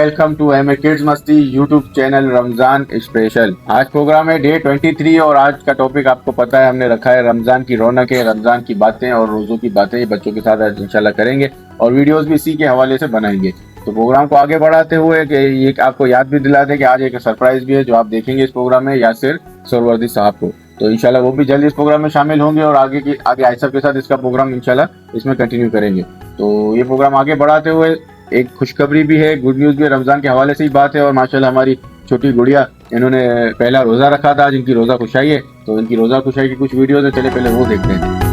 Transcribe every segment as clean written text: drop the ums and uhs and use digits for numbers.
Welcome to M A kids Masti YouTube channel Ramzan special. आज program है day 23 और आज का टॉपिक आपको पता है, हमने रखा है रमजान की रौनकें, रमजान की बातें और रोजों की बातें। ये बच्चों के साथ आज इंशाल्लाह करेंगे और वीडियोस भी इसी के हवाले से बनाएंगे। तो प्रोग्राम को आगे बढ़ाते हुए कि ये आपको याद भी दिला दें कि आज एक सरप्राइज भी है जो आप देखेंगे इस प्रोग्राम में, यासिर सरवर्दी साहब को। तो इंशाल्लाह वो भी जल्द इस प्रोग्राम में शामिल होंगे और आगे आइसफ के साथ इसका प्रोग्राम इंशाल्लाह इसमें कंटिन्यू करेंगे। तो ये प्रोग्राम आगे बढ़ाते हुए एक खुशखबरी भी है, गुड न्यूज भी है, रमजान के हवाले से ही बात है। और माशाल्लाह हमारी छोटी गुड़िया, इन्होंने पहला रोजा रखा था, आज इनकी रोजा खुशाई है। तो इनकी रोजा खुशाई की कुछ वीडियोज है, चले पहले वो देखते हैं।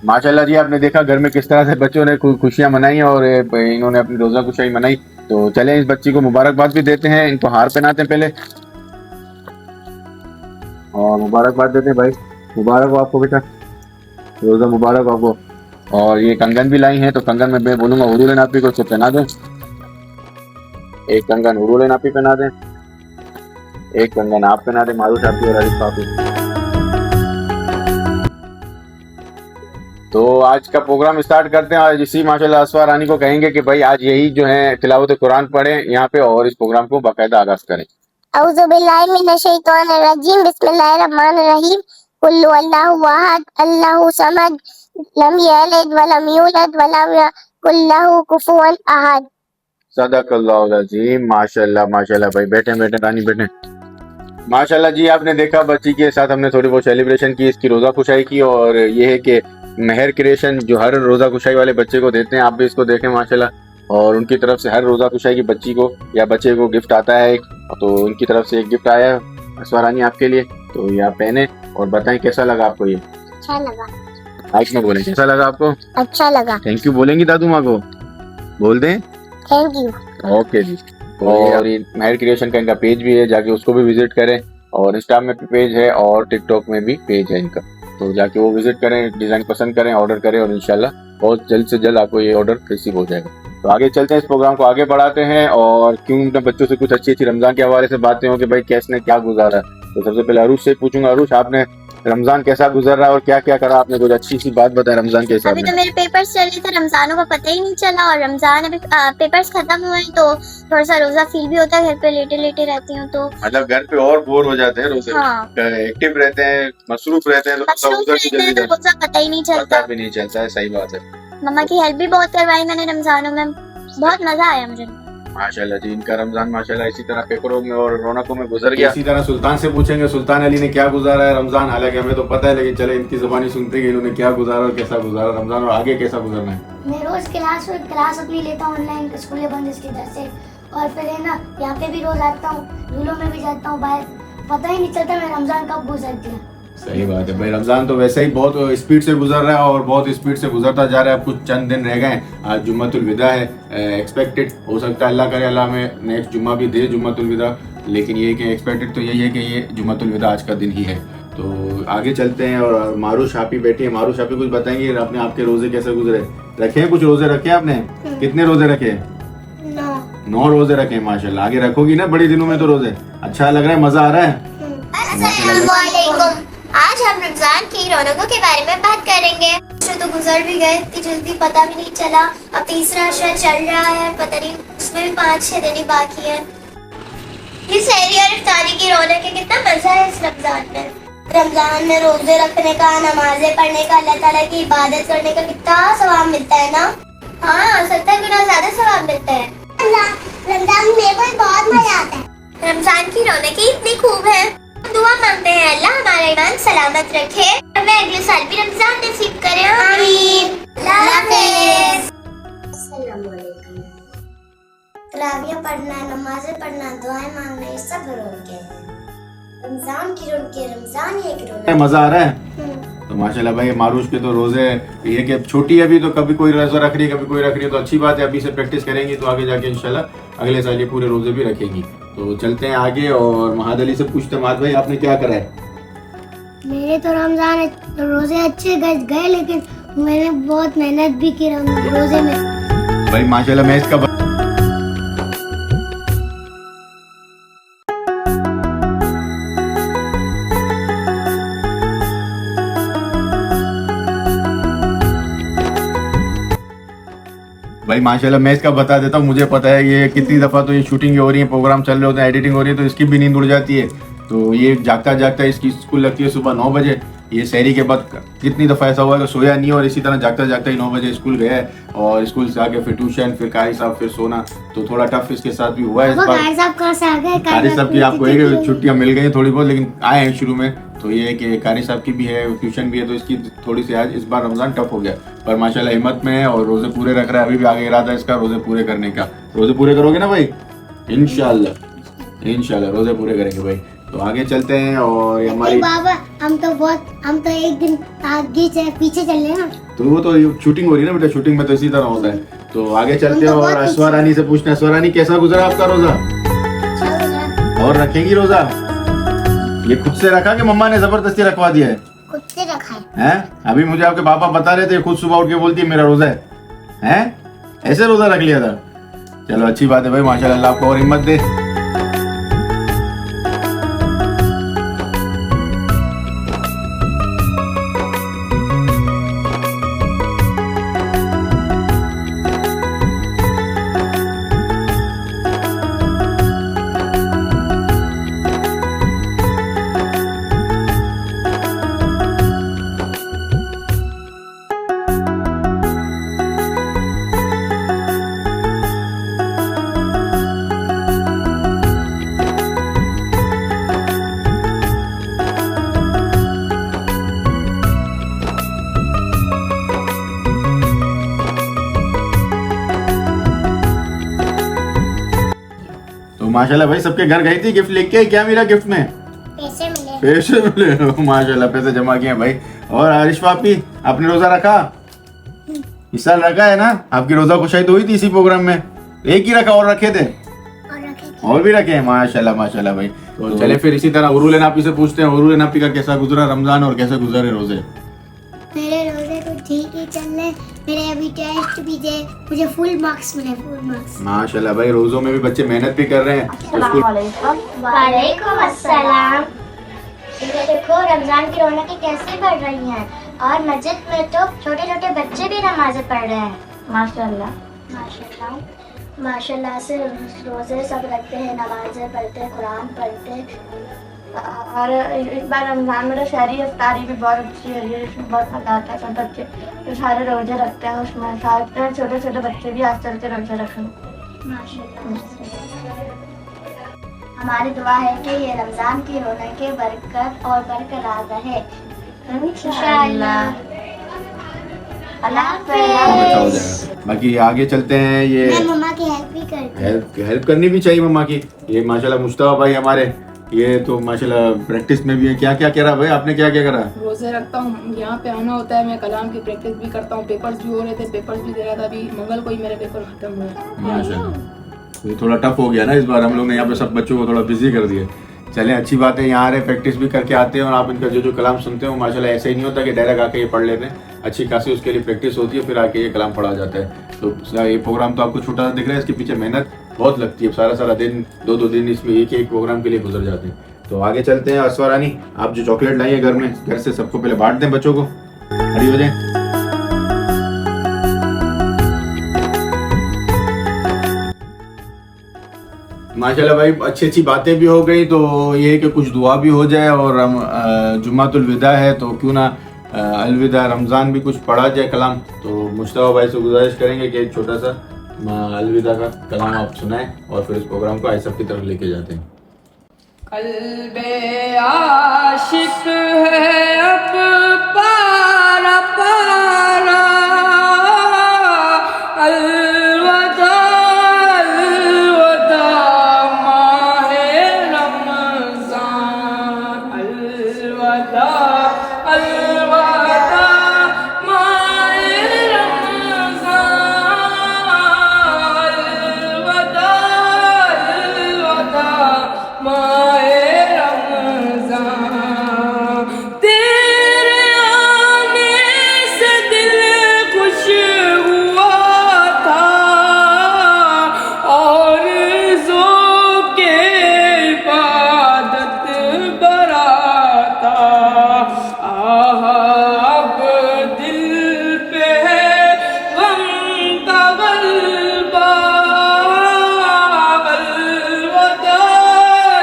माशाल्लाह जी, आपने देखा घर में किस तरह से बच्चों ने खुशियां मनाई और इन्होंने अपनी रोजा खुशाई मनाई। तो चलें इस बच्ची को मुबारकबाद भी देते हैं, इनको हार पहनाते हैं पहले और मुबारकबाद देते हैं। भाई मुबारक हो आपको बेटा, रोजा मुबारक आपको। और ये कंगन भी लाई हैं, तो कंगन में मैं बोलूंगा हुरूल नापी को उससे पहना दें। एक कंगन हुरूल नापी पहना दें, एक कंगन आप पहना दें, मारूफ आपकी और आरिफ आपकी। तो आज का प्रोग्राम स्टार्ट करते हैं और इसी माशाल्लाह असफा रानी को कहेंगे कि भाई आज यही जो है तिलावत कुरान पढ़ें यहाँ पे और इस प्रोग्राम को बाकायदा आगाज करें। औज़ु बिल्लाहि मिनश्शैतानिर्रजीम, बिस्मिल्लाहिर्रहमानिर्रहीम। कुल्लु अल्लाहु अहद, अल्लाहु समद, लम यलिद वलम यूलद वलम यकुल लहू कुफुवन अहद। सदक़ल्लाहुल अज़ीम। माशाल्लाह माशाल्लाह। भाई बैठे बैठे रानी बैठे। माशाल्लाह जी, आपने देखा बच्ची के साथ हमने थोड़ी बहुत सेलिब्रेशन की, इसकी रोजा खुशाई की। और ये है कि मेहर क्रिएशन जो हर रोजा खुशाई वाले बच्चे को देते हैं, आप भी इसको देखें माशाल्लाह। और उनकी तरफ से हर रोजा खुशाई की बच्ची को या बच्चे को गिफ्ट आता है एक, तो उनकी तरफ से एक गिफ्ट आया है असफा रानी आपके लिए। तो ये आप पहने और बताएं कैसा लगा आपको। ये अच्छा लगा। माइक में बोलें कैसा लगा आपको। अच्छा लगा। थैंक यू बोलेंगी दादू माँ को, बोल दें थैंक यू। ओके जी। और ये मेहर क्रिएशन का इनका पेज भी है, जाके उसको भी विजिट करें। और इंस्टा में भी पेज है और टिकटॉक में भी पेज है इनका, तो जाके वो विजिट करें, डिजाइन पसंद करें, ऑर्डर करें और इंशाल्लाह बहुत जल्द से जल्द आपको ये ऑर्डर रिसीव हो जाएगा। तो आगे चलते हैं, इस प्रोग्राम को आगे बढ़ाते हैं और क्यों ना बच्चों से कुछ अच्छी अच्छी रमजान के हवाले से बातें हो कि भाई कैसे क्या गुजारा। तो सबसे पहले अरूज से पूछूंगा, अरूज आपने रमजान कैसा गुजर रहा है और क्या क्या करा आपने, कुछ अच्छी सी बात बताएं रमजान के हिसाब अभी में। तो मेरे पेपर्स चल रहे थे, रमजानों का पता ही नहीं चला। और रमजान अभी पेपर्स खत्म हुए तो थोड़ा सा रोजा फील भी होता है, घर पे लेटे लेटे रहती हूँ तो मतलब घर पे और बोर हो जाते हैं रोजे। हाँ, एक्टिव रहते हैं, मसरूफ रहते हैं, तो रोजा पता ही नहीं चलता। भी नहीं चलता है। सही बात है। मम्मा की हेल्प भी बहुत करवाई मैंने रमजानों में, बहुत मजा आया मुझे। माशाल्लाह जी, इनका रमजान माशाल्लाह इसी तरह पेपरों में और रौनकों में गुजर गया। इसी तरह सुल्तान से पूछेंगे सुल्तान अली ने क्या गुजारा है रमजान, हालांकि हमें तो पता है, लेकिन चले इनकी जुबानी सुनते हैं इन्होंने क्या गुजारा और कैसा गुजारा रमजान और आगे कैसा गुजरना है। मैं रोज क्लास अपनी लेता हूँ ऑनलाइन, स्कूलें बंद इसकी वजह से। और फिर है ना, यहाँ पे भी रोज आता हूँ, झूलों में भी जाता हूँ बाहर, पता ही नहीं चलता मैं रमजान कब गुजर दिया। सही बात है भाई, रमजान तो वैसे ही बहुत स्पीड से गुजर रहा है और बहुत स्पीड से गुजरता जा रहा है। अब कुछ चंद दिन रह गए, आज जुम्मतुल विदा है। एक्सपेक्टेड हो सकता है अल्लाह करे अल्लाह में नेक्स्ट जुम्मा भी दे जुम्मतुल विदा, लेकिन ये कि एक्सपेक्टेड तो यही है कि ये जुम्मतुल विदा आज का दिन ही है। तो आगे चलते हैं और मारू शापी बैठी है। मारू शापी कुछ बताएंगे अपने आपके रोजे कैसे गुजरे, रखे हैं कुछ रोजे रखे आपने, कितने रोजे रखे? 9 रोजे रखे हैं माशाल्लाह। आगे रखोगी ना बड़े दिनों में तो रोजे, अच्छा लग रहा है, मजा आ रहा है। आज हम रमजान की रौनकों के बारे में बात करेंगे। तो गुजर भी गए इतनी जल्दी, पता भी नहीं चला। अब तीसरा अशरा चल रहा है, पता नहीं उसमें भी 5-6 दिन ही बाकी है। ये सहरी और इफ्तारी की रौनक है, कितना मजा है इस रमजान में। रमजान में रोजे रखने का, नमाजें पढ़ने का, अल्लाह ताला की इबादत करने का कितना सवाब मिलता है ना। हाँ, 70 गुना ज्यादा सवाब मिलता है। रमजान में बहुत मजा आता है। रमजान की रौनक इतनी खूब है, दुआ मांगते हैं अल्लाह हमारा ईमान सलामत रखे और हमें अगले साल भी रमजान नसीब करे। आमीन। तरावियां पढ़ना, नमाजें पढ़ना, दुआएं मांगना, ये सब रोके हैं। रमजान की रमजान ही एक रोजा। मजा आ रहा है? तो माशाल्लाह भाई मारूश के तो रोजे ये कि छोटी है अभी, तो कभी कोई रोजा रख रही है कभी कोई रख रही है, तो अच्छी बात है। अभी से प्रैक्टिस करेंगी तो आगे जाके इंशाल्लाह अगले साल ये पूरे रोजे भी रखेंगी। तो चलते हैं आगे और महाद अली से पूछते हैं, महाद भाई आपने क्या करा है? मेरे तो रमजान रोजे अच्छे गए, लेकिन मैंने बहुत मेहनत भी की रोजे में। भाई माशाल्लाह मैं इसका भाई माशाल्लाह मैं इसका बता देता हूँ, मुझे पता है ये कितनी दफ़ा तो ये शूटिंग हो रही है, प्रोग्राम चल रहे होते हैं, एडिटिंग हो रही है, तो इसकी भी नींद उड़ जाती है। तो ये जागता जागता इसकी स्कूल लगती है सुबह 9 बजे। ये शहरी के बाद कितनी दफ़ा ऐसा हुआ कि सोया नहीं और इसी तरह जागता जागता ही 9 बजे स्कूल गया है, और स्कूल से आके फिर ट्यूशन, फिर कारी साहब, फिर सोना। तो थोड़ा टफ इसके साथ भी हुआ है इस बार। कारी साहब की आपको एक छुट्टियाँ मिल गई थोड़ी बहुत, लेकिन आए हैं शुरू में। तो ये है कि कारी साहब की भी है, ट्यूशन भी है, तो इसकी थोड़ी सी आज इस बार रमज़ान टफ हो गया। पर माशाल्लाह हिम्मत में है और रोज़े पूरे रख रहा है। अभी भी आगे इरादा है इसका रोज़े पूरे करने का। रोज़े पूरे करोगे ना भाई? इंशाल्लाह रोज़े पूरे करेंगे भाई। तो आगे चलते हैं और ये हमारी बाबा हम तो एक दिन आगे पीछे चल रहे ना। तो वो तो शूटिंग हो रही है ना बेटा, शूटिंग में तो इसी तरह होता है। तो आगे चलते हैं और अस्वा रानी से पूछते हैं। अस्वा रानी कैसा गुजरा आपका रोजा? और रखेंगी रोजा? ये खुद से रखा कि मम्मा ने जबरदस्ती रखवा दिया है? खुद से रखा हैं? अभी मुझे आपके पापा बता रहे थे खुद सुबह उठ के बोलती है मेरा रोजा है। हैं? ऐसे रोजा रख लिया था? चलो अच्छी बात है भाई, माशाल्लाह अल्लाह आपको और हिम्मत दे। माशाल्लाह भाई सबके घर गई थी, गिफ्ट लेके आई, क्या मिला गिफ्ट में? पैसे मिले माशाल्लाह, पैसे जमा किए भाई। और आरिश भाभी आपने रोजा रखा? इस साल रखा है ना? आपकी रोजा खुशाई तो हुई थी इसी प्रोग्राम में? एक ही रखा और रखे थे? और भी रखे हैं माशाल्लाह माशाल्लाह भाई। तो चले फिर इसी तरह उरुल नापी से पूछते हैं, उरुल नापी का कैसा गुजरा रमजान और कैसे गुजरे रोजे? मेरे रोजे तो ठीक ही चल रहे, मेरे अभी टेस्ट भी थे, मुझे फुल मार्क्स मिले, फुल मार्क्स माशाल्लाह भाई। रोजों में भी बच्चे मेहनत भी कर रहे हैं। वालेकुम अस्सलाम। ये देखो रमजान की रौनकें कैसे बढ़ रही हैं, और मस्जिद में तो छोटे छोटे बच्चे भी नमाजें पढ़ रहे हैं। माशाल्लाह माशाल्लाह माशाल्लाह से रोजे सब रखते हैं, नमाजें पढ़ते हैं, कुरान पढ़ते हैं। और इस बार रमजान में तो शहरी इफ्तारी भी बहुत अच्छी है, इसमें बहुत मजा आता है। सब बच्चे जो सारे रोजे रखते हैं उसमें सारे छोटे छोटे बच्चे भी आज चल के रोजे रखें। हमारी दुआ है कि ये रमजान की रौनकें बरकत और बरकरार रहे इंशाअल्लाह। अल्लाह हाफ़िज़। बाकी आगे चलते हैं। ये मम्मा की हेल्प भी करती हेल्प करनी भी चाहिए मम्मा की। ये माशाल्लाह मुश्ताबा भाई हमारे, ये तो माशाल्लाह प्रैक्टिस में भी है। क्या क्या करा भाई आपने, क्या क्या करा? रोजे रखता हूँ, यहाँ पे आना होता है, मैं कलाम की प्रैक्टिस भी करता हूँ, पेपर्स भी हो रहे थे, पेपर्स भी दे रहा था। अभी मंगल को ही मेरे पेपर खत्म हुए। माशाल्लाह ये थोड़ा टफ हो गया ना इस बार, हम लोग ने यहाँ पे सब बच्चों को थोड़ा बिजी कर दिया। चलें अच्छी बात है, यहाँ आ रहे प्रैक्टिस भी करके आते हैं, और आप इनका जो कलाम सुनते हो माशाल्लाह ऐसे ही नहीं होता कि डायरेक्ट आके ये पढ़ लेते हैं। अच्छी खासी उसके लिए प्रैक्टिस होती है, फिर आके ये कलाम पढ़ा जाता है। तो ये प्रोग्राम तो आपको छोटा सा दिख रहा है, इसके पीछे मेहनत बहुत लगती है। सारा सारा दिन, दो दिन इसमें एक एक प्रोग्राम के लिए गुजर जाते हैं। तो आगे चलते हैं। अस्वा रानी आप जो चॉकलेट लाई है घर में, घर से सबको पहले बांट दें बच्चों को, खड़ी हो जाए। माशाल्लाह भाई अच्छी अच्छी बातें भी हो गई, तो ये है कि कुछ दुआ भी हो जाए। और जुम्मातुल विदा है, तो क्यों ना अलविदा रमज़ान भी कुछ पढ़ा जाए कलाम। तो मुश्ताबा भाई से गुजारिश करेंगे कि एक छोटा सा अलविदा का कलाम आप सुनाएं, और फिर इस प्रोग्राम को आइसफ की तरफ लेके जाते हैं। कल्बे आशिक है अब पारा पारा, अलविदा अलविदा माहे रमज़ान। अलवदा अलवदा माए रमज़ान, अलवदा अलवदा माए रमज़ान। तेरे आने से दिल खुश हुआ था और के इबादत बराता। आहा अब दिल पे है गम का गलबा, अलवदा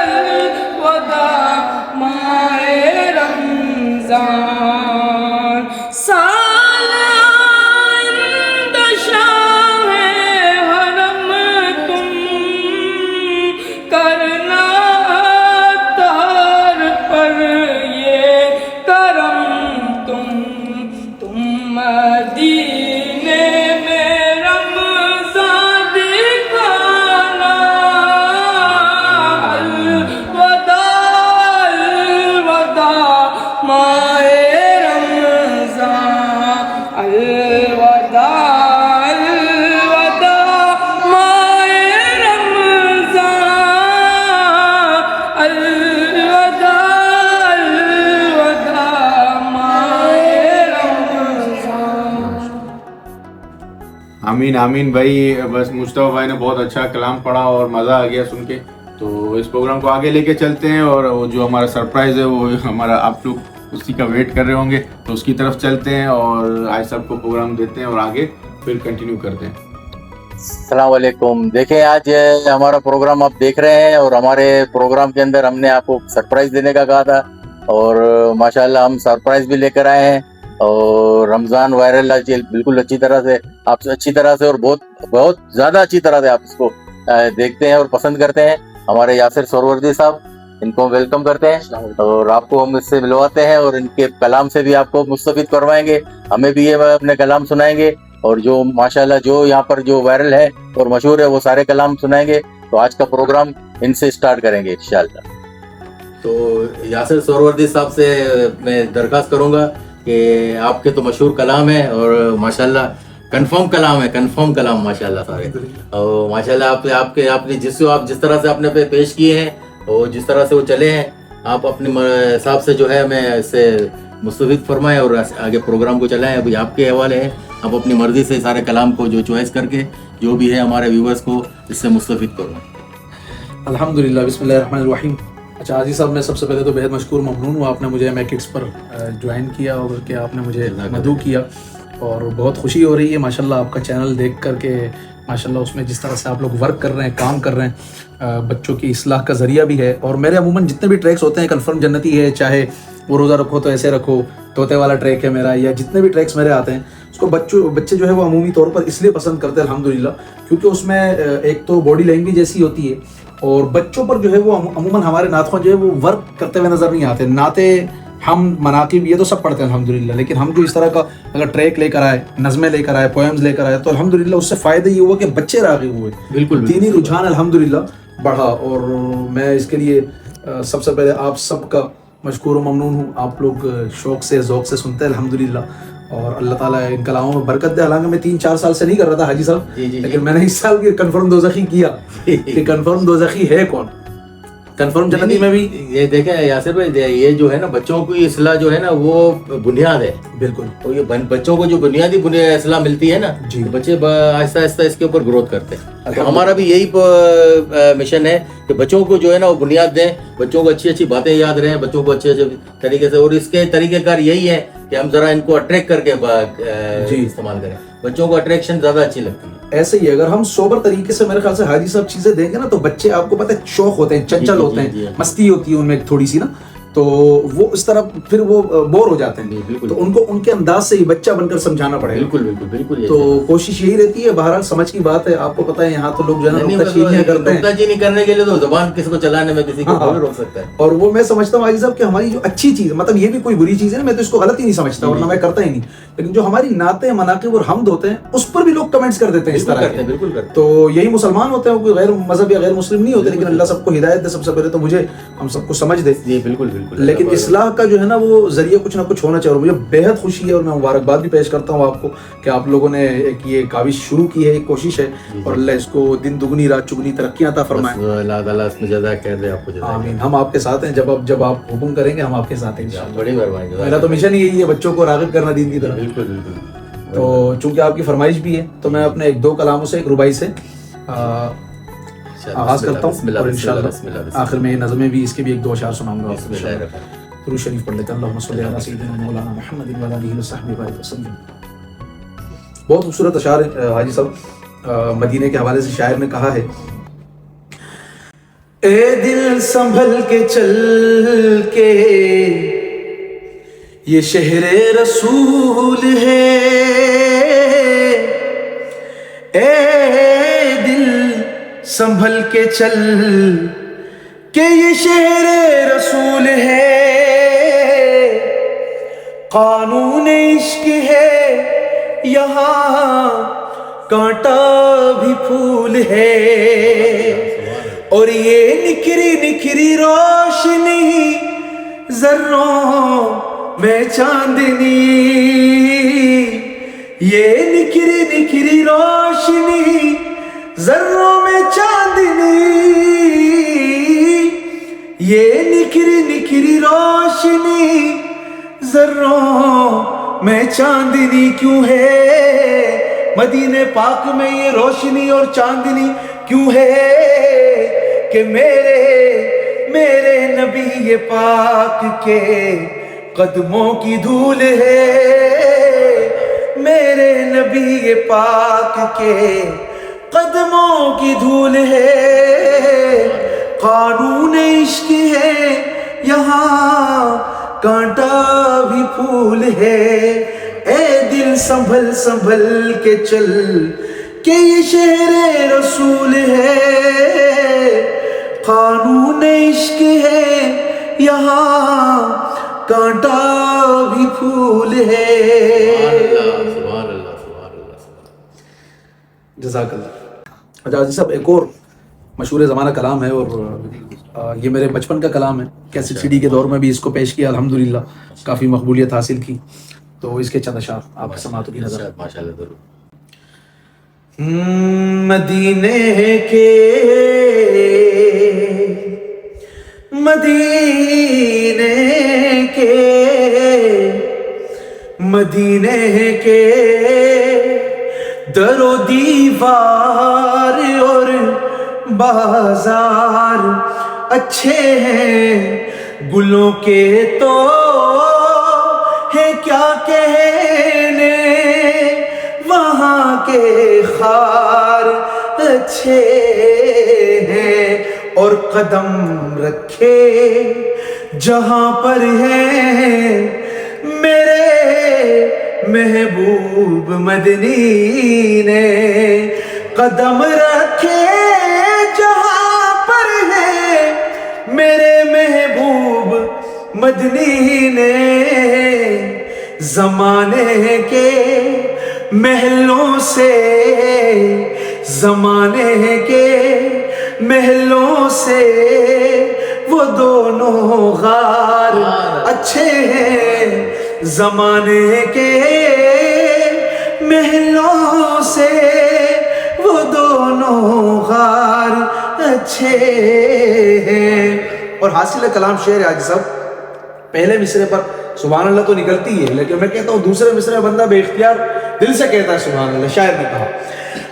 अलवदा माए रमज़ान। साल आइंदा शाहे हरम तुम करना तार पर ये करम तुम मदीने में रमज़ान दिखाना, अलवदा अलवदा माए रमज़ान, अलवदा अलवदा माए रमज़ान, अलवदा अलवदा माए रमज़ान। आमीन आमीन भाई। बस मुस्तफा भाई ने बहुत अच्छा कलाम पढ़ा और मज़ा आ गया सुन के। तो इस प्रोग्राम को आगे लेके चलते हैं और वो जो हमारा सरप्राइज़ है वो हमारा आप लोग उसी का वेट कर रहे होंगे, तो उसकी तरफ चलते हैं और आज सबको प्रोग्राम देते हैं और आगे फिर कंटिन्यू करते हैं। अस्सलाम वालेकुम। देखें, आज हमारा प्रोग्राम आप देख रहे हैं और हमारे प्रोग्राम के अंदर हमने आपको सरप्राइज देने का कहा था और माशाल्लाह हम सरप्राइज भी लेकर आए हैं। और रमज़ान वायरल आज बिल्कुल अच्छी तरह से और बहुत ज़्यादा अच्छी तरह से आप इसको देखते हैं और पसंद करते हैं। हमारे यासिर सोरवर्दी साहब, इनको वेलकम करते हैं और आपको हम इससे मिलवाते हैं और इनके कलाम से भी आपको मुस्तफीद करवाएंगे। हमें भी ये अपने कलाम सुनाएंगे और जो माशाल्लाह जो यहाँ पर जो वायरल है और मशहूर है वो सारे कलाम सुनाएंगे। तो आज का प्रोग्राम इनसे स्टार्ट करेंगे इंशाल्लाह। तो यासिर सोरवर्दी साहब से मैं दरख्वास्त करूंगा कि आपके तो मशहूर कलाम है और माशाल्लाह कंफर्म कलाम माशाल्लाह सारे। और माशाल्लाह आपने जिस तरह से आपने पे पेश किए हैं और जिस तरह से वो चले हैं, आप अपने हिसाब से जो है हमें इससे मुस्तफीद फरमाएं और आगे प्रोग्राम को चलाएं। अभी आपके हवाले है, आप अपनी मर्जी से सारे कलाम को जो चॉइस करके जो भी है हमारे व्यूवर्स को इससे मुस्तफीद करो। अल्हम्दुलिल्लाह, बिस्मिल्लाहिर्रहमानिर्रहीम। अच्छा आजी साहब, मैं सबसे पहले तो बेहद मशकूर ममनून हूँ, आपने मुझे एमए किड्स पर ज्वाइन किया और कि आपने मुझे मदऊ किया और बहुत खुशी हो रही है माशाल्लाह आपका चैनल देख करके। माशाल्लाह उसमें जिस तरह से आप लोग वर्क कर रहे हैं, काम कर रहे हैं, बच्चों की इस्लाह का ज़रिया भी है। और मेरे अमूमन जितने भी ट्रैक्स होते हैं कन्फर्म जन्नती है, चाहे वो रोज़ा रखो तो ऐसे रखो, तोते वाला ट्रैक है मेरा, या जितने भी ट्रैक्स मेरे आते हैं उसको बच्चे जो है वो अमूमी तौर पर इसलिए पसंद करते हैं अल्हम्दुलिल्लाह, क्योंकि उसमें एक तो बॉडी लैंग्वेज ऐसी होती है और बच्चों पर जो है वो अमूमन हमारे नातख़्वां जो है वो वर्क करते हुए नज़र नहीं आते। नाते हम मनाकिब ये तो सब पढ़ते हैं अल्हम्दुलिल्लाह, लेकिन हम जो इस तरह का अगर ट्रैक लेकर आए, नज़में लेकर आए, पोएम्स लेकर आए, तो अल्हम्दुलिल्लाह उससे फ़ायदा ये हुआ कि बच्चे राग़िब हुए, बिल्कुल दीनी रुझान अल्हम्दुलिल्लाह बढ़ा। और मैं इसके लिए सबसे पहले आप सबका मशकूर व ममनून हूँ। आप लोग शौक़ से ज़ौक़ से सुनते हैं अल्हम्दुलिल्लाह और अल्लाह ताला इन कलामों में बरकत दे। हालांकि मैं 3-4 साल से नहीं कर रहा था हाजी साहब, लेकिन मैंने इस साल की कन्फर्म दोज़खी किया कि कन्फर्म दोज़खी है कौन। कन्फर्म जन्नती में भी ये देखें यासिर भाई, ये जो है ना बच्चों की इस्लाह जो है ना वो बुनियाद है, बिल्कुल। तो ये बच्चों को जो बुनियादी इस्लाह मिलती है ना, तो बच्चे आहिस्ता आहिस्ता इसके ऊपर ग्रोथ करते हैं। तो हमारा भी यही मिशन है कि बच्चों को जो है ना वो बुनियाद दें, बच्चों को अच्छी अच्छी बातें याद रहें, बच्चों को अच्छे तरीके से। और इसके तरीक़ेकार यही है कि हम जरा इनको अट्रैक्ट करके इस्तेमाल करें, बच्चों को अट्रैक्शन ज्यादा अच्छी लगती है। ऐसे ही अगर हम सोबर तरीके से मेरे ख्याल से हाजी साहब चीजें देंगे ना, तो बच्चे आपको पता है शौक होते हैं, चंचल होते हैं, मस्ती होती है उनमें थोड़ी सी ना, तो वो इस तरह फिर वो बोर हो जाते हैं। तो उनको उनके अंदाज से ही बच्चा बनकर समझाना पड़ेगा। बिल्कुल। तो कोशिश यही रहती है, बहरहाल समझ की बात है, आपको पता है यहाँ तो लोग जो है नुक्ताचीनी करने के लिए तो जुबान किसी को चलाने में किसी को रोक सकता है। और वो मैं समझता हूँ हाजी साहब कि हमारी जो अच्छी चीज, मतलब ये भी कोई बुरी चीज है, मैं तो इसको गलत ही नहीं समझता और ना मैं करता ही नहीं, लेकिन जो हमारी नाते मनाक़िब और हमद होते हैं उस पर भी लोग कमेंट्स कर देते हैं इस तरह के। बिल्कुल करते हैं। तो यही मुसलमान होते हैं, कोई गैर मजहब या गैर मुस्लिम नहीं होते, लेकिन अल्लाह सबको हिदायत दे। सबसे पहले तो मुझे हम सबको समझ दे जी बिल्कुल बिल्कुल। लेकिन इस्लाह का जो है ना वो जरिए कुछ ना कुछ होना चाहिए। और मुझे बेहद खुशी है और मैं मुबारकबाद भी पेश करता हूँ आपको कि आप लोगों ने एक ये काविश शुरू की है, एक कोशिश है, और अल्लाह इसको दिन दुगनी रात चुगनी तरक्कियां अता फरमाए। अल्लाह ताला इसमें ज़्यादा खैर दे आपको, जज़ाक। आमीन। हम आपके साथ हैं, जब आप हुक्म करेंगे हम आपके साथ हैं इंशाअल्लाह। बड़ी मेहरबानी। मेरा तो मिशन ही यही है, बच्चों को राग़िब करना दीन की तरफ। बिल्कुल बिल्कुल। तो चूंकि आपकी फरमाइश भी है तो मैं अपने 1-2 कलामों से, एक रुबाई से आगाज करता हूँ और इंशाअल्लाह आखिर में नज़में भी, इसके भी 1-2 अशार सुनाऊंगा। दुरूद शरीफ पढ़ लेते हैं। अल्लाहुम्मा सल्ली अला सय्यिदिना मौलाना मुहम्मदिन व अला आलिहि व सहबिहि वसल्लम। बहुत खूबसूरत अशार हाजी साहब मदीने के हवाले से शायर ने कहा है, ए दिल संभल के चल के ये शहरे रसूल है, ए दिल संभल के चल के ये शहरे रसूल है, कानून इश्क है यहाँ कांटा भी फूल है, और ये निखरी निखरी रोशनी जर्रों में चांदनी, ये निखरी निखरी रोशनी जर्रों में चांदनी, ये निखरी निखरी रोशनी जर्रों में चांदनी क्यों है, मदीने पाक में ये रोशनी और चांदनी क्यों है कि मेरे नबी ये पाक के कदमों की धूल है, मेरे नबी ये पाक के कदमों की धूल है, कानून इश्क है यहाँ कांटा भी फूल है, ए दिल संभल संभल के चल के ये शहरे रसूल है, कानून इश्क है यहाँ कांटा भी फूल है। जज़ाकल्लाह। अच्छा जी साहब, एक और मशहूर ज़माना कलाम है और ये मेरे बचपन का कलाम है, कैसेट सीडी के दौर में भी इसको पेश किया, अल्हम्दुलिल्लाह काफ़ी मकबूलियत हासिल की। तो इसके चंद अशार आपके समातों की नज़र। माशाल्लाह ज़रूर। मदीने के दरो दीवार और बाजार अच्छे हैं, गुलों के तो है क्या कहने, वहाँ के खार अच्छे हैं, और कदम रखे जहाँ पर है मेरे महबूब मदनी ने, कदम रखे जहाँ पर है मेरे महबूब मदनी ने, जमाने के महलों से, जमाने के महलों से वो दोनों गार अच्छे हैं, जमाने के महलों से वो दोनों गार अच्छे हैं। और हासिल कलाम शेर आज सब पहले मिसरे पर सुभान अल्लाह तो निकलती है, लेकिन मैं कहता हूँ दूसरे मिसरे में बंदा बेख्तियार दिल से कहता है सुभान अल्लाह। शायर ने कहा,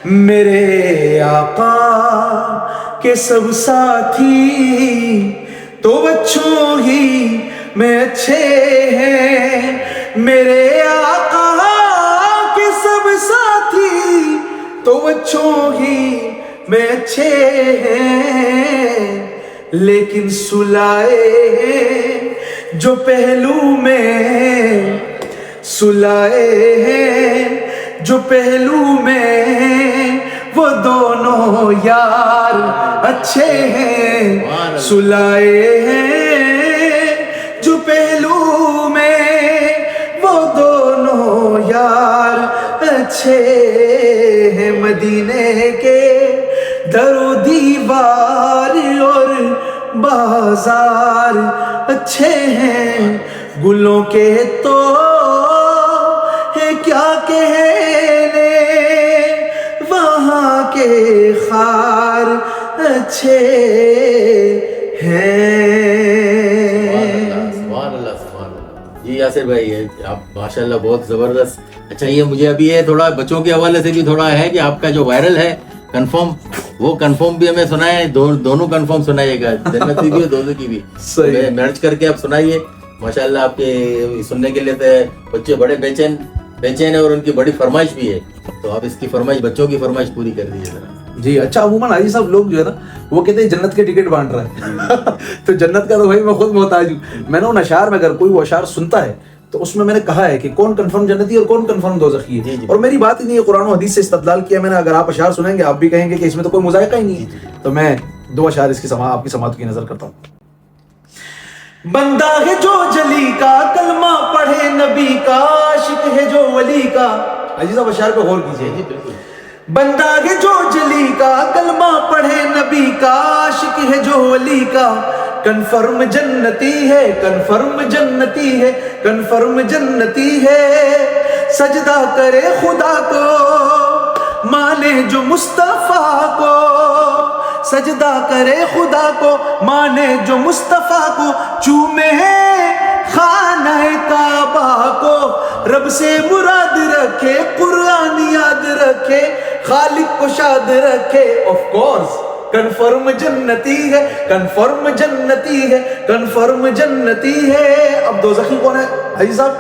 मेरे आका के सब साथी तो बच्चों ही में अच्छे हैं, मेरे आका के सब साथी तो बच्चों ही में अच्छे हैं, लेकिन सुलाए जो पहलू में, सुलाए हैं जो पहलू में वो दोनों यार अच्छे हैं, सुलाए हैं जो पहलू में वो दोनों अच्छे हैं मदीने के दरो दीवार और बाजार अच्छे हैं गुलों के तो है क्या कहने वहाँ के खार अच्छे हैं। सुभान अल्लाह, सुभान अल्लाह। जी यासिर भाई, ये आप माशाल्लाह बहुत जबरदस्त। अच्छा, ये मुझे अभी ये थोड़ा बच्चों के हवाले से भी थोड़ा है कि आपका जो वायरल है कंफर्म, वो कंफर्म भी हमें सुनाए, दोनों कंफर्म सुनाइएगा, जन्नती भी और दोनों की भी सही मर्ज करके आप सुनाइए। माशाल्लाह आपके सुनने के लिए तो बच्चे बड़े बेचैन है और उनकी बड़ी फरमाइश भी है, तो आप इसकी फरमाइश, बच्चों की फरमाइश पूरी कर दीजिए जरा। जी। अच्छा, अमूमन हाजी साहब लोग जो है ना वो कहते हैं जन्नत के टिकट बांट रहा है तो जन्नत का तो भाई मैं खुद मोहताज हूँ। मैंने उन अशार में अगर कोई वो अशार सुनता है तो उसमें मैंने कहा है कि कौन कंफर्म जन्नती और कौन कंफर्म दोज़खी है, और मेरी बात ही नहीं है, कुरान और हदीस से इस्तदलाल किया मैंने। अगर आप अशार सुनेंगे आप भी कहेंगे कि इसमें तो कोई मुज़ायका ही नहीं है। तो मैं दो अशार इसकी आपकी समात की नजर करता हूँ। बंदा है जो जली का कलमा पढ़े नबी का, आशिक है जो वली का। अजीज साहब अशार पे गौर कीजिए। जी बिल्कुल। बंदा है जो जली का कलमा पढ़े नबी का, आशिक है जो वली का, कन्फर्म जन्नती है, कन्फर्म जन्नती है, कन्फर्म जन्नती है। सजदा करे खुदा को, माने जो मुस्तफा को, सजदा करे खुदा को, माने जो मुस्तफा को, चूमे खाना काबा को, रब से मुराद रखे, कुरान याद रखे, खालिक को शाद रखे। ऑफ कोर्स कन्फर्म जन्नती है, कन्फर्म जन्नती है, कन्फर्म जन्नती है। अब दोज़खी कौन है भाई साहब?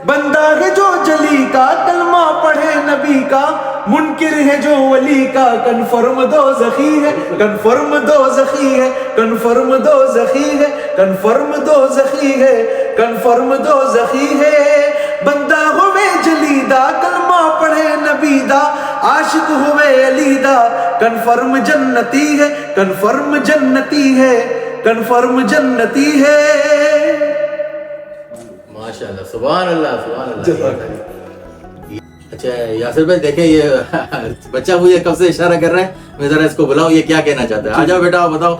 बंदा है जो जली का कलमा पढ़े नबी का, मुनकिर है जो वली का, कन्फर्म दोज़खी है, कन्फर्म दोज़खी है, कन्फर्म दोज़खी है, कन्फर्म दोज़खी है, कन्फर्म दोज़खी है। बंदा हुए जलीदा कलमा पढ़े नबीदा, आशिक हुए अलीदा, कन्फर्म जन्नती है, कन्फर्म जन्नती है, कन्फर्म जन्नती है। माशाल्लाह, सुभान अल्लाह, सुभान अल्लाह। अच्छा यासिर भाई देखें, ये बच्चा मुझे कब से इशारा कर रहा है, मैं जरा इसको बुलाऊं, ये क्या कहना चाहता है। आ जाओ बेटा, बताओ।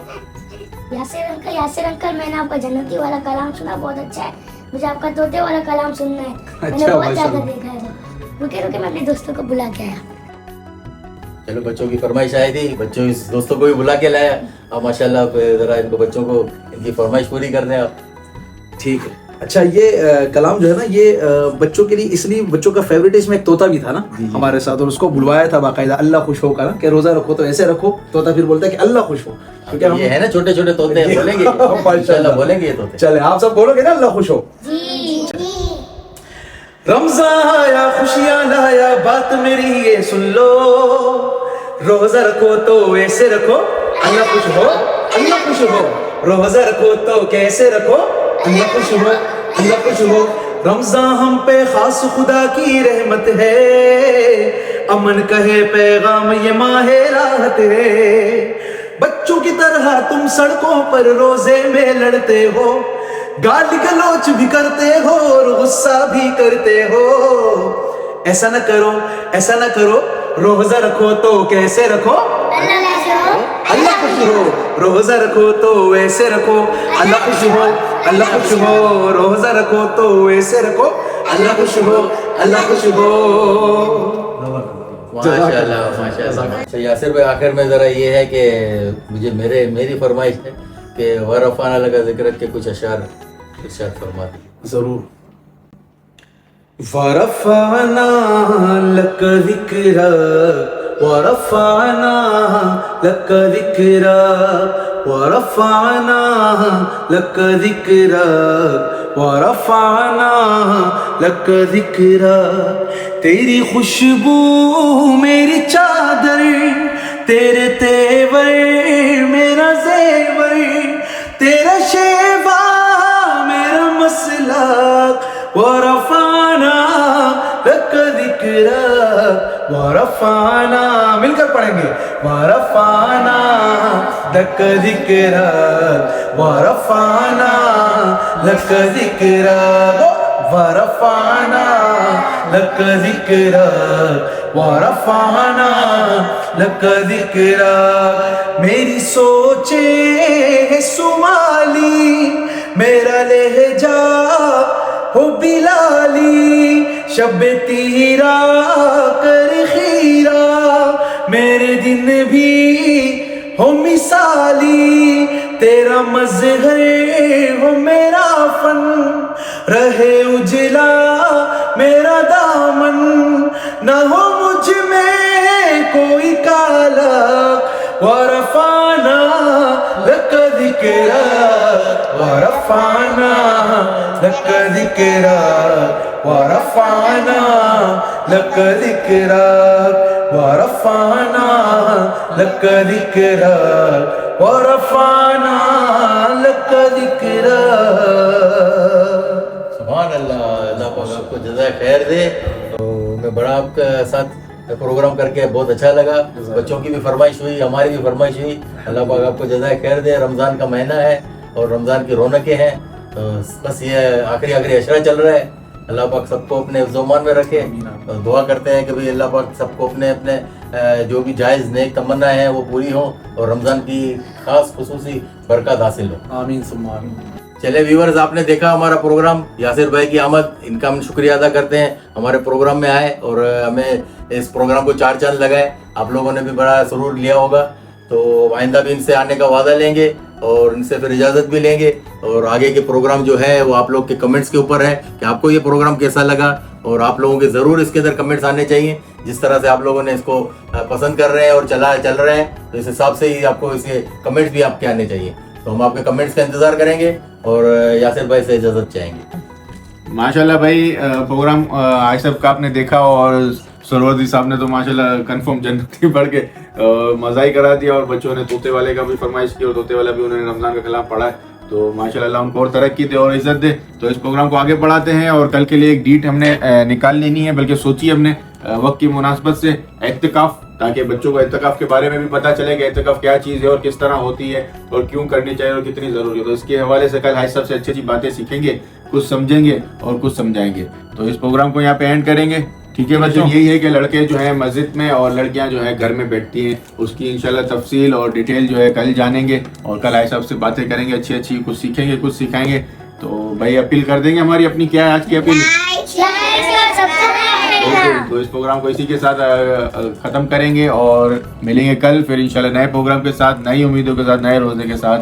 यासिर अंकल, मैंने आपका जन्नती वाला कलाम सुना, बहुत अच्छा है। मुझे आपका तोते वाला कलाम सुनना है, मैंने बहुत ज्यादा देखा है। रुके मैं अपने दोस्तों को बुला के आया। चलो, बच्चों की फरमाइश आई थी, बच्चों इस दोस्तों को भी बुला के लाया। अब माशाल्लाह जरा इनको बच्चों को इनकी फरमाइश पूरी कर दें आप। ठीक है। अच्छा, ये कलाम जो है ना, ये बच्चों के लिए, इसलिए बच्चों का फेवरेट है। इसमें एक तोता भी था ना हमारे साथ, और उसको बुलवाया था बाकायदा, अल्लाह खुश हो का ना, कि रोजा रखो तो ऐसे रखो। तोता फिर बोलता है कि अल्लाह खुश हो, क्योंकि हम ये है ना छोटे छोटे तोते हैं, बोलेंगे इंशाल्लाह, बोलेंगे ये तोते। चले, आप सब बोलोगे ना अल्लाह खुश हो। रमजान आया, खुशियां लाया, बात मेरी ये सुन लो, रोजा रखो तो ऐसे रखो, अल्लाह खुश हो, अल्लाह खुश हो। रोजा रखो तो कैसे रखो, अल्लाह खुश हो, अल्लाह खुश हो। रमजान हम पे खास खुदा की रहमत है, अमन कहे पैगाम ये माहे राहत है। बच्चों की तरह तुम सड़कों पर रोजे में लड़ते हो, गाली गलौच भी करते हो और गुस्सा भी करते हो। ऐसा न करो, ऐसा न करो, रोजा रखो तो कैसे रखो, अल्लाह खुश हो। रोजा रखो तो ऐसे रखो, अल्लाह खुश हो, अल्लाह खुश हो। रोजा रखो तो ऐसे रखो, अल्लाह खुश हो, अल्लाह खुश हो। माशाल्लाह, माशाल्लाह। अच्छा यासिर भाई, आखिर में जरा ये है कि मुझे मेरी फरमाइश है कि वरफ़ाना लगा जिक्र के कुछ अशार इरशाद फरमा दी। जरूर। वरफ़ाना लक ज़िक्रा, वरफ़ाना लक ज़िक्रा, वरफ़ाना लक ज़िक्रा, वरफ़ाना लक ज़िक्रा। तेरी खुशबू मेरी चादर, तेरे तेवर मेरा ज़ेवर, तेरा शेवा मेरा मसलक, वरफ़ाना लक ज़िक्रा, वरफ़ाना। मिलकर पढ़ेंगे, वरफ़ाना लक ज़िक्रा, वरफ़ाना लक ज़िक्रा, वरफ़ाना लक ज़िक्रा व रफ़अना लक ज़िक्रा। मेरी सोचे है सुमाली, मेरा लहजा हो बिलाली, शब तीरा कर खीरा, मेरे दिन भी हो मिसाली, तेरा मज़हर हो मेरा फन, रहे उजला मेरा दामन, न हो मुझ में कोई काला, व रफ़अना लक ज़िक्रा व रफ़अना लक ज़िक्रा व रफ़अना लक ज़िक्रा व रफ़अना लक ज़िक्रा व रफ़अना लक ज़िक्रा। सुभान अल्लाह, अल्लाह पाक आपको जज़ाए खैर दे। तो मैं बड़ा आपका साथ प्रोग्राम करके बहुत अच्छा लगा। बच्चों की भी फरमाइश हुई, हमारी भी फरमाइश हुई। अल्लाह पाक आपको जज़ाए खैर दे। रमज़ान का महीना है और रमज़ान की रौनकें हैं, तो बस ये आखिरी अशरा चल रहा है। अल्लाह पाक सबको अपने ज़ुमान में रखे। तो दुआ करते हैं कि भाई अल्लाह पाक सबको अपने अपने जो भी जायज़ नेक तमन्ना है वो पूरी हो और रमज़ान की खास खुसूसी बरकत हासिल हो। आमीन सुम्मा आमीन। चले व्यूवर्स, आपने देखा हमारा प्रोग्राम। यासिर भाई की आमद, इनका हम शुक्रिया अदा करते हैं, हमारे प्रोग्राम में आए और हमें इस प्रोग्राम को 4 चांद लगाए। आप लोगों ने भी बड़ा सुरूर लिया होगा। तो आइंदा भी इनसे आने का वादा लेंगे और इनसे फिर इजाज़त भी लेंगे। और आगे के प्रोग्राम जो है वो आप लोग के कमेंट्स के ऊपर है कि आपको ये प्रोग्राम कैसा लगा, और आप लोगों के ज़रूर इसके अंदर कमेंट्स आने चाहिए। जिस तरह से आप लोगों ने इसको पसंद कर रहे हैं और चल रहे हैं, तो इस हिसाब से ही आपको इसके कमेंट्स भी आपके आने चाहिए। तो हम आपके कमेंट्स का इंतज़ार करेंगे और यासिर भाई से इजाज़त चाहेंगे। माशाल्लाह भाई, प्रोग्राम आज सब का आपने देखा और सरवर्दी साहब ने तो माशाल्लाह कंफर्म जन्नती पढ़ के मज़ा ही करा दिया, और बच्चों ने तोते वाले का भी फरमाइश की और तोते वाला भी उन्होंने रमज़ान का कलाम पढ़ा है। तो माशाल्लाह उनको और तरक्की दे और इज़्ज़त दे। तो इस प्रोग्राम को आगे बढ़ाते हैं और कल के लिए एक डेट हमने निकाल लेनी है, बल्कि सोची हमने वक्त की मुनासबत से एत्तिकाफ़, ताकि बच्चों को एत्तिकाफ़ के बारे में भी पता चले कि एत्तिकाफ़ क्या चीज़ है और किस तरह होती है और क्यों करनी चाहिए और कितनी ज़रूरी है। तो इसके हवाले से कल हाई सबसे अच्छी अच्छी बातें सीखेंगे, कुछ समझेंगे और कुछ समझाएंगे। तो इस प्रोग्राम को यहाँ पे एंड करेंगे। ठीक है बच्चों, यही है कि लड़के जो है मस्जिद में और लड़कियां जो है घर में बैठती हैं, उसकी इंशाल्लाह तफसील और डिटेल जो है कल जानेंगे और कल आए से बातें करेंगे, अच्छी अच्छी कुछ सीखेंगे, कुछ सिखाएंगे। तो भाई अपील कर देंगे हमारी, अपनी क्या है आज की अपील? तो इस प्रोग्राम को इसी के साथ ख़त्म करेंगे और मिलेंगे कल फिर इंशाल्लाह नए प्रोग्राम के साथ, नई उम्मीदों के साथ, नए रोज़े के साथ।